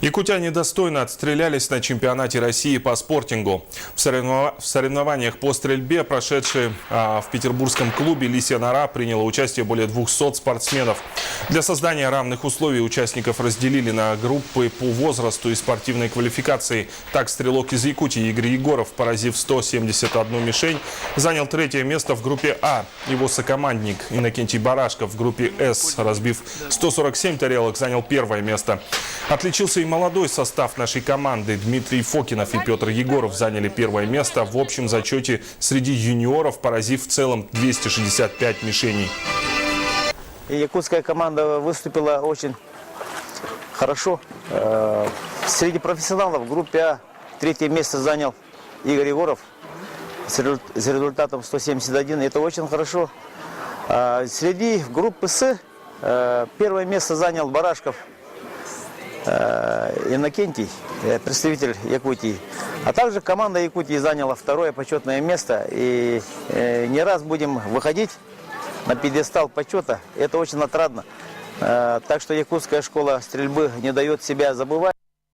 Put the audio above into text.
Якутяне достойно отстрелялись на чемпионате России по спортингу. В соревнованиях по стрельбе, прошедшие в петербургском клубе «Лисья нора», приняло участие более 200 спортсменов. Для создания равных условий участников разделили на группы по возрасту и спортивной квалификации. Так, стрелок из Якутии Игорь Егоров, поразив 171 мишень, занял третье место в группе А. Его сокомандник Иннокентий Барашков в группе С, разбив 147 тарелок, занял первое место. Отличился и молодой состав нашей команды. Дмитрий Фокинов и Петр Егоров заняли первое место в общем зачете среди юниоров, поразив в целом 265 мишеней. Якутская команда выступила очень хорошо. Среди профессионалов в группе А третье место занял Игорь Егоров с результатом 171. Это очень хорошо. Среди группы С первое место занял Барашков Иннокентий, представитель Якутии. А также команда Якутии заняла второе почетное место. И не раз будем выходить на пьедестал почета. Это очень отрадно. Так что якутская школа стрельбы не дает себя забывать.